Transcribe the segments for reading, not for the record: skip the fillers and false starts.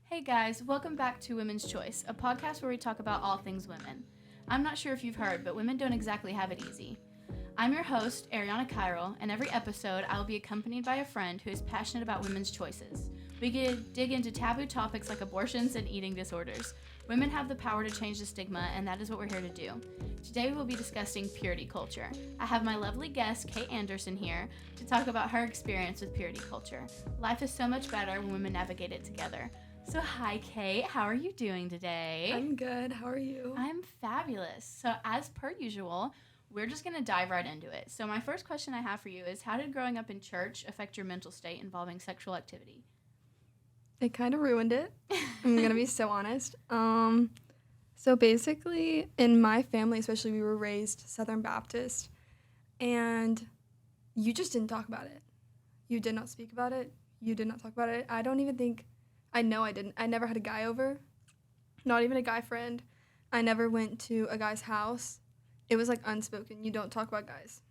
Hey guys, welcome back to Women's Choice, a podcast where we talk about all things women. I'm not sure if you've heard, but women don't exactly have it easy. I'm your host, Ariana Cairo, and every episode I will be accompanied by a friend who is passionate about women's choices. We can dig into taboo topics like abortions and eating disorders. Women have the power to change the stigma, and that is what we're here to do. Today we will be discussing purity culture. I have my lovely guest, Kate Anderson, here to talk about her experience with purity culture. Life is so much better when women navigate it together. So hi, Kate. How are you doing today? I'm good. How are you? I'm fabulous. So as per usual, we're just going to dive right into it. So my first question I have for you is, how did growing up in church affect your mental state involving sexual activity? It kind of ruined it. I'm going to be so honest. So basically, in my family, especially, we were raised Southern Baptist, and you just didn't talk about it. You did not speak about it. You did not talk about it. I don't even think, I know I didn't. I never had a guy over, not even a guy friend. I never went to a guy's house. It was like unspoken. You don't talk about guys.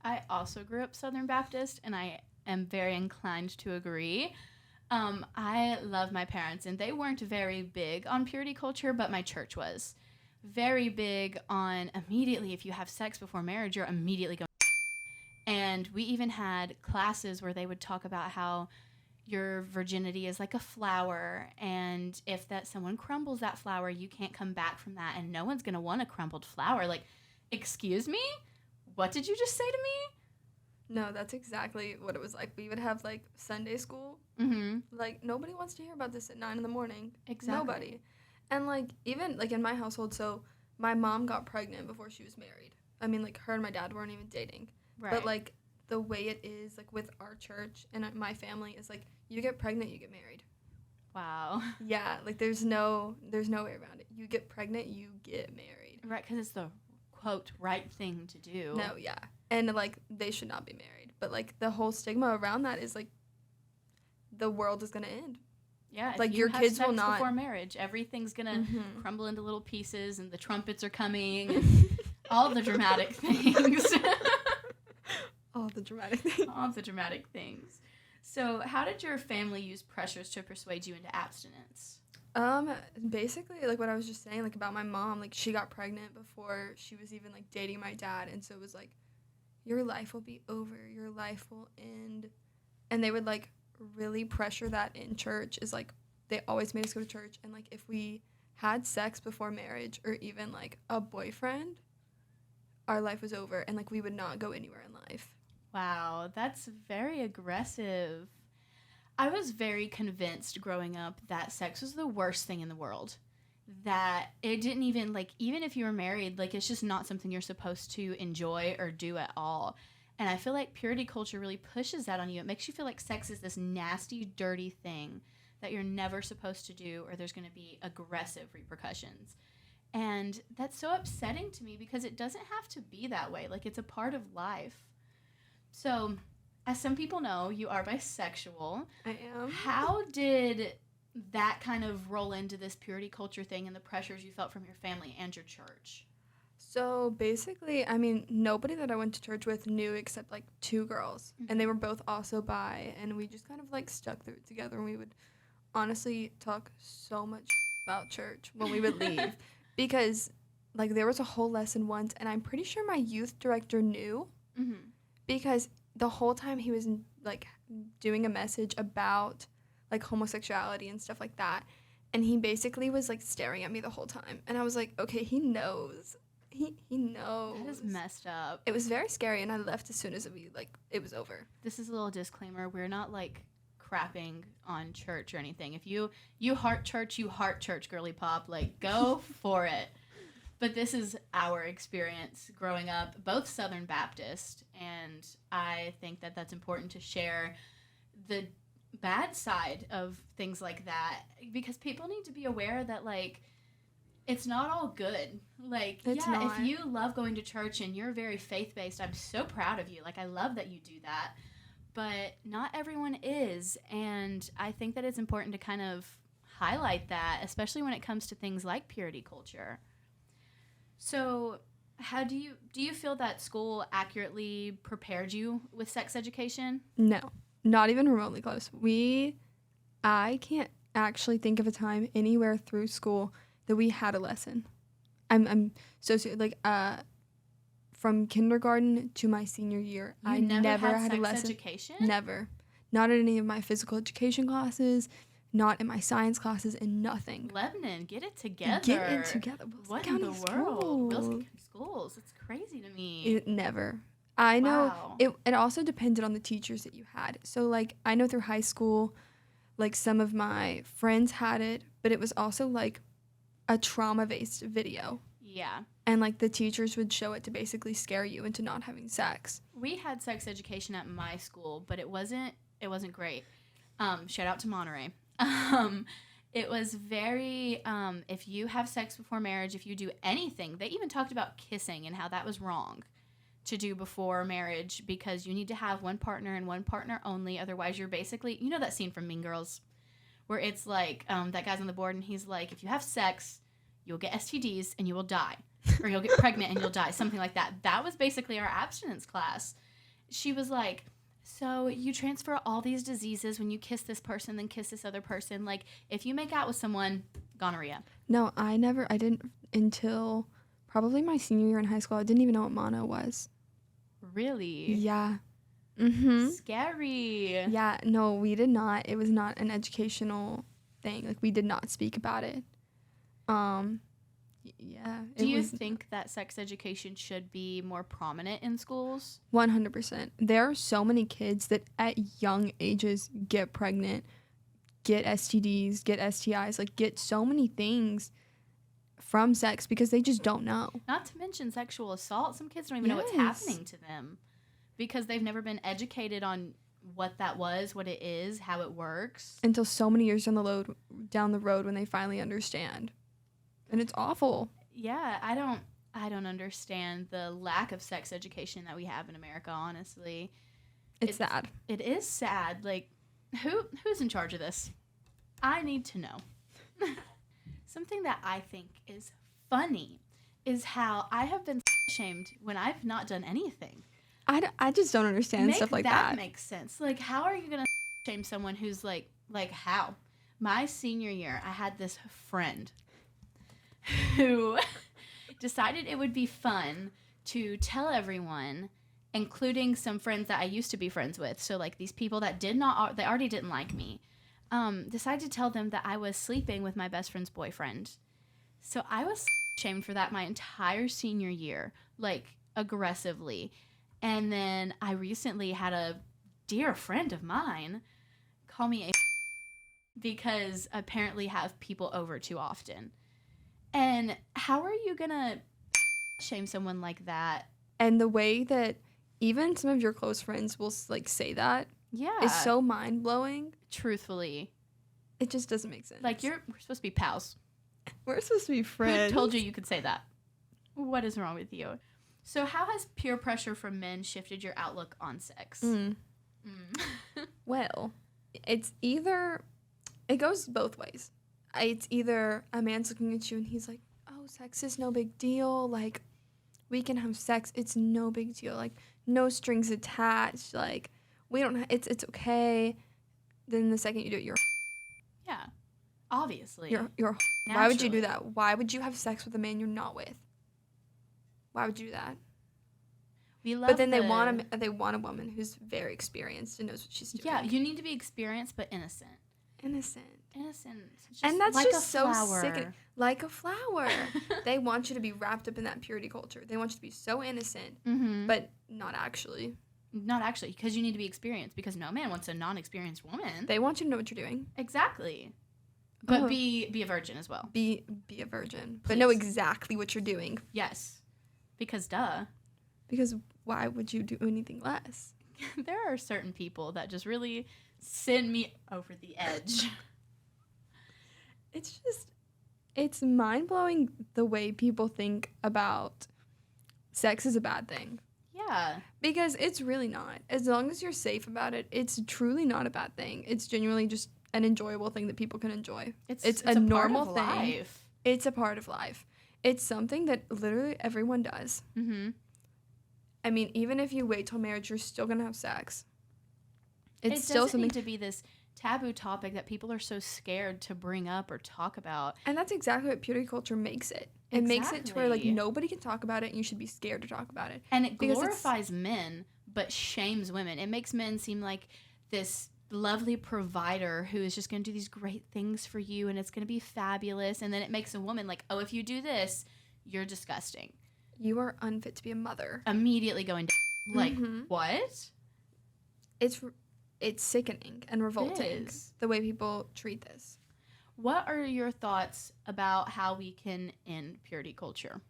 I also grew up Southern Baptist, and I am very inclined to agree. I love my parents, and they weren't very big on purity culture, but my church was very big on immediately, if you have sex before marriage, you're immediately going. And we even had classes where they would talk about how your virginity is like a flower, and if that someone crumbles that flower, you can't come back from that, and no one's going to want a crumbled flower. Like, excuse me? What did you just say to me? No, that's exactly what it was like. We would have like Sunday school. Mm-hmm. Like nobody wants to hear about this at 9 a.m. Exactly. Nobody. And like even like in my household, so my mom got pregnant before she was married. I mean, like her and my dad weren't even dating. Right. But like the way it is like with our church and my family is like you get pregnant, you get married. Wow. Yeah, like there's no way around it. You get pregnant, you get married. Right, because it's the quote right thing to do. No, yeah. And like they should not be married. But like the whole stigma around that is like the world is going to end. Yeah, like if your you have kids sex will not before marriage, everything's gonna Mhm. crumble into little pieces, and the trumpets are coming, and all the dramatic things. All the dramatic things. All the dramatic things. So, how did your family use pressures to persuade you into abstinence? Basically, like what I was just saying, like about my mom, like she got pregnant before she was even like dating my dad, and so it was like, your life will be over, your life will end, and they would like really pressure that in church. Is like they always made us go to church, and like if we had sex before marriage or even like a boyfriend, our life was over, and like we would not go anywhere in life. Wow, that's very aggressive. I was very convinced growing up that sex was the worst thing in the world. That it didn't even, like, even if you were married, like, it's just not something you're supposed to enjoy or do at all. And I feel like purity culture really pushes that on you. It makes you feel like sex is this nasty, dirty thing that you're never supposed to do, or there's going to be aggressive repercussions. And that's so upsetting to me because it doesn't have to be that way. Like, it's a part of life. So, as some people know, you are bisexual. I am. How did that kind of roll into this purity culture thing and the pressures you felt from your family and your church? So basically, I mean, nobody that I went to church with knew except like two girls, and they were both also bi, and we just kind of like stuck through it together, and we would honestly talk so much about church when we would leave because like there was a whole lesson once, and I'm pretty sure my youth director knew Mm-hmm. because the whole time he was like doing a message about like homosexuality and stuff like that, and he basically was like staring at me the whole time, and I was like, okay, he knows. He knows. That is messed up. It was very scary, and I left as soon as it was over. This is a little disclaimer. We're not like crapping on church or anything. If you heart church, girly pop, like go for it. But this is our experience growing up, both Southern Baptist, and I think that that's important to share the bad side of things like that because people need to be aware that like it's not all good. Like, It's yeah, not. if you love going to church and you're very faith-based, I'm so proud of you. Like, I love that you do that. But not everyone is, and I think that it's important to kind of highlight that, especially when it comes to things like purity culture. So, how do you feel that school accurately prepared you with sex education? No, not even remotely close. I can't actually think of a time anywhere through school that we had a lesson. I'm so like from kindergarten to my senior year, You I never had had a sex lesson. education? Never. Not in any of my physical education classes, not in my science classes, and nothing. Lebanon, get it together. Get it together. Wilson What County in the world? Wilson Schools. County Schools. It's crazy to me. It never. I know Wow. it also depended on the teachers that you had. So like I know through high school, like some of my friends had it, but it was also like a trauma-based video. Yeah. And like the teachers would show it to basically scare you into not having sex. We had sex education at my school, but it wasn't great. Shout out to Monterey. It was very if you have sex before marriage, if you do anything, they even talked about kissing and how that was wrong to do before marriage because you need to have one partner and one partner only. Otherwise, you're basically, you know that scene from Mean Girls where it's like that guy's on the board and he's like, if you have sex, you'll get STDs and you will die. Or you'll get pregnant and you'll die. Something like that. That was basically our abstinence class. She was like, so you transfer all these diseases when you kiss this person, then kiss this other person. Like, if you make out with someone, gonorrhea. No, I didn't until probably my senior year in high school. I didn't even know what mono was. Really? Yeah. Mm-hmm. Scary. Yeah, no, we did not. It was not an educational thing. Like, we did not speak about it. Yeah. Do you think that sex education should be more prominent in schools? 100%. There are so many kids that at young ages get pregnant, get STDs, get STIs, like get so many things from sex because they just don't know. Not to mention sexual assault. Some kids don't even know what's Yes. happening to them because they've never been educated on what that was, what it is, how it works. Until so many years down the road when they finally understand. And it's awful. Yeah, I don't understand the lack of sex education that we have in America, honestly. It's sad. It is sad. Like, who's in charge of this? I need to know. Something that I think is funny is how I have been shamed when I've not done anything. I just don't understand stuff like that. That makes sense. Like, how are you going to shame someone who's like how? My senior year, I had this friend who decided it would be fun to tell everyone, including some friends that I used to be friends with. So, like, these people that they already didn't like me, decided to tell them that I was sleeping with my best friend's boyfriend. So I was shamed for that my entire senior year, like, aggressively. And then I recently had a dear friend of mine call me a because apparently have people over too often. And how are you gonna shame someone like that? And the way that even some of your close friends will like say that Yeah. is so mind-blowing. Truthfully. It just doesn't make sense. Like, we're supposed to be pals. we're supposed to be friends. Who told you could say that? What is wrong with you? So how has peer pressure from men shifted your outlook on sex? Well, it goes both ways. It's either a man's looking at you and he's like, oh, sex is no big deal. Like, we can have sex. It's no big deal. Like, no strings attached. Like, we don't, it's okay. Then the second you do it, Yeah. Obviously. you're why would you do that? Why would you have sex with a man you're not with? Why would you do that? We love But then they want a woman who's very experienced and knows what she's doing. Yeah, you need to be experienced but innocent. Innocent. Just And that's like just a so flower. sickening. Like a flower. They want you to be wrapped up in that purity culture. They want you to be so innocent, but not actually. Not actually, because you need to be experienced. Because no man wants a non-experienced woman. They want you to know what you're doing. Exactly. But be a virgin as well. Be a virgin, but know exactly what you're doing. Yes. Because duh. Because why would you do anything less? There are certain people that just really send me over the edge. It's mind-blowing the way people think about sex is a bad thing. Yeah. Because it's really not. As long as you're safe about it, it's truly not a bad thing. It's genuinely just an enjoyable thing that people can enjoy. It's a normal part of thing. Life. It's a part of life. It's something that literally everyone does. Mm-hmm. I mean, even if you wait till marriage, you're still going to have sex. It's It still doesn't something. need to be this taboo topic that people are so scared to bring up or talk about. And that's exactly what purity culture makes it. It makes it to where, like, Exactly. nobody can talk about it and you should be scared to talk about it. And it Because it's- glorifies men, but shames women. It makes men seem like this lovely provider who is just going to do these great things for you and it's going to be fabulous. And then it makes a woman like, oh, if you do this, you're disgusting. You are unfit to be a mother. Immediately going down. Like, Mhm. what? It's sickening and revolting is. the way people treat this. What are your thoughts about how we can end purity culture?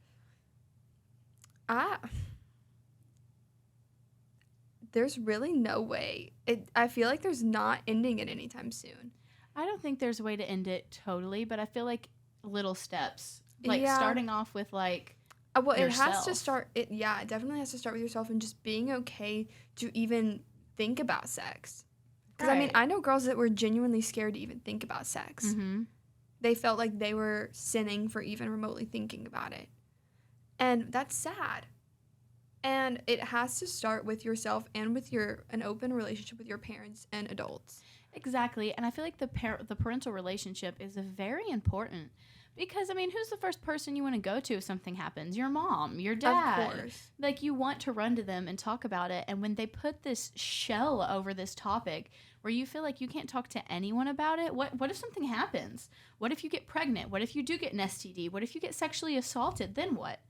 There's really no way. I feel like there's not ending it anytime soon. I don't think there's a way to end it totally, but I feel like little steps. Like Yeah. starting off with like, Well, it has to Yourself. start. It definitely has to start with yourself and just being okay to even think about sex. Because I mean, Right. I know girls that were genuinely scared to even think about sex. mm-hmm. They felt like they were sinning for even remotely thinking about it, and that's sad. And it has to start with yourself and with an open relationship with your parents and adults. Exactly. And I feel like the parental relationship is very important because, I mean, who's the first person you want to go to if something happens? Your mom, your dad. Of course. Like, you want to run to them and talk about it. And when they put this shell over this topic where you feel like you can't talk to anyone about it, what if something happens? What if you get pregnant? What if you do get an STD? What if you get sexually assaulted? Then what?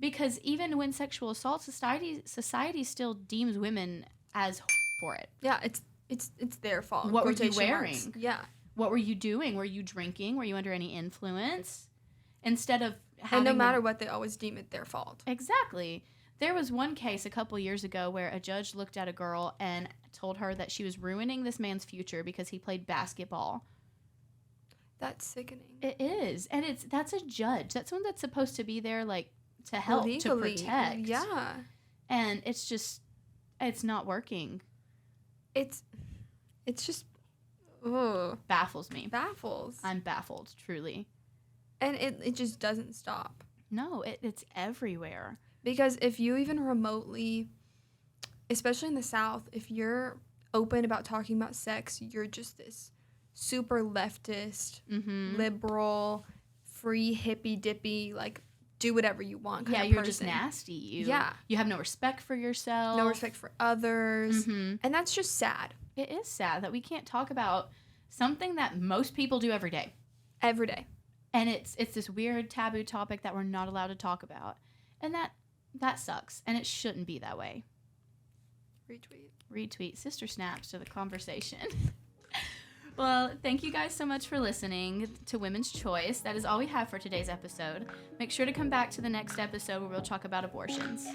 Because even when sexual assault, society still deems women as for it. Yeah, it's their fault. What were you quotation wearing? marks. Yeah. What were you doing? Were you drinking? Were you under any influence? Instead of having And no them- matter what, they always deem it their fault. Exactly. There was one case a couple years ago where a judge looked at a girl and told her that she was ruining this man's future because he played basketball. That's sickening. It is. And that's a judge. That's someone that's supposed to be there like to help, Legally, to protect. Yeah. And it's not working. It's just Baffles me. baffles. I'm baffled, truly. And it just doesn't stop. No, it's everywhere. Because if you even remotely, especially in the South, if you're open about talking about sex, you're just this super leftist, Mm-hmm. liberal, free, hippy dippy, like, do whatever you want kind Yeah, of you're person. just nasty. You have no respect for yourself. No respect for others. Mm-hmm. And that's just sad. It is sad that we can't talk about something that most people do every day. Every day. And it's this weird taboo topic that we're not allowed to talk about. And that sucks. And it shouldn't be that way. Retweet sister snaps to the conversation. Well, thank you guys so much for listening to Women's Choice. That is all we have for today's episode. Make sure to come back to the next episode where we'll talk about abortions.